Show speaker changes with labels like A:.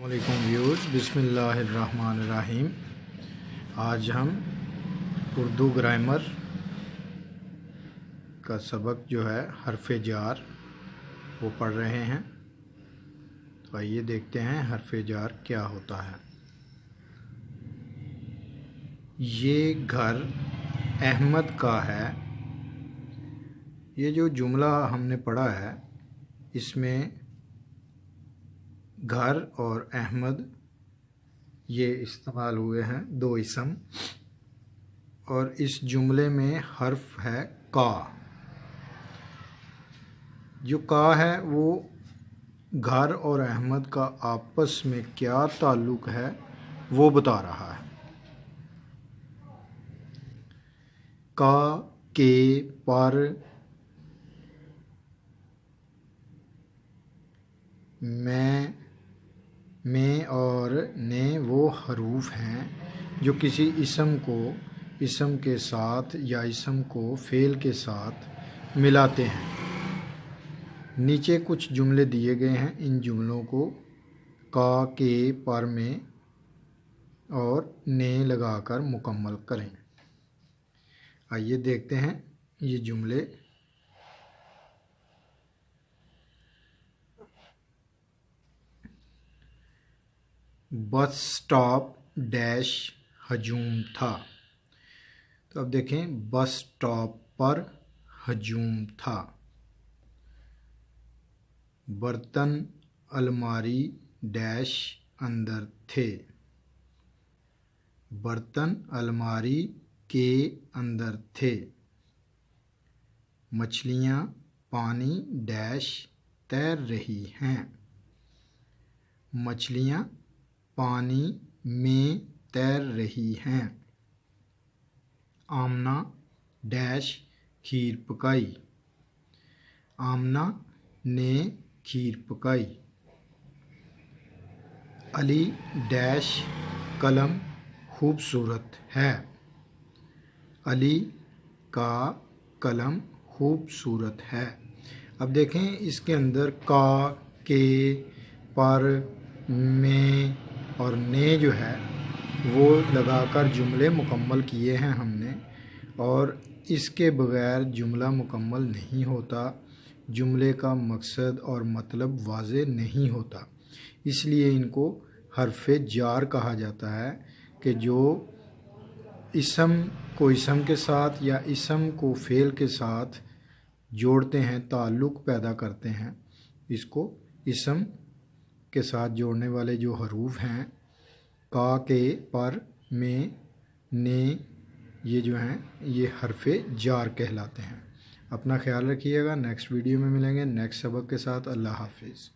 A: السلام علیکم ویورز، بسم اللہ الرحمن الرحیم۔ آج ہم اردو گرامر کا سبق جو ہے حرف جار وہ پڑھ رہے ہیں، تو آئیے دیکھتے ہیں حرف جار کیا ہوتا ہے۔ یہ گھر احمد کا ہے۔ یہ جو جملہ ہم نے پڑھا ہے اس میں گھر اور احمد یہ استعمال ہوئے ہیں، دو اسم، اور اس جملے میں حرف ہے کا۔ جو کا ہے وہ گھر اور احمد کا آپس میں کیا تعلق ہے وہ بتا رہا ہے۔ کا، کے، پر، میں اور نے وہ حروف ہیں جو کسی اسم کو اسم کے ساتھ یا اسم کو فعل کے ساتھ ملاتے ہیں۔ نیچے کچھ جملے دیے گئے ہیں، ان جملوں کو کا، کے، پر، میں اور نے لگا کر مکمل کریں۔ آئیے دیکھتے ہیں یہ جملے۔ بس سٹاپ ڈیش ہجوم تھا۔ تو اب دیکھیں، بس سٹاپ پر ہجوم تھا۔ برتن الماری ڈیش اندر تھے۔ برتن الماری کے اندر تھے۔ مچھلیاں پانی ڈیش تیر رہی ہیں۔ مچھلیاں پانی میں تیر رہی ہیں۔ آمنہ ڈیش کھیر پکائی۔ آمنہ نے کھیر پکائی۔ علی ڈیش قلم خوبصورت ہے۔ علی کا قلم خوبصورت ہے۔ اب دیکھیں اس کے اندر کا، کے، پر، میں اور نے جو ہے وہ لگا کر جملے مکمل کیے ہیں ہم نے، اور اس کے بغیر جملہ مکمل نہیں ہوتا، جملے کا مقصد اور مطلب واضح نہیں ہوتا۔ اس لیے ان کو حرف جار کہا جاتا ہے، کہ جو اسم کو اسم کے ساتھ یا اسم کو فعل کے ساتھ جوڑتے ہیں، تعلق پیدا کرتے ہیں۔ اس کو اسم کے ساتھ جوڑنے والے جو حروف ہیں کا، کے، پر، میں، نے، یہ جو ہیں یہ حرف جار کہلاتے ہیں۔ اپنا خیال رکھیے گا، نیکسٹ ویڈیو میں ملیں گے نیکسٹ سبق کے ساتھ۔ اللہ حافظ۔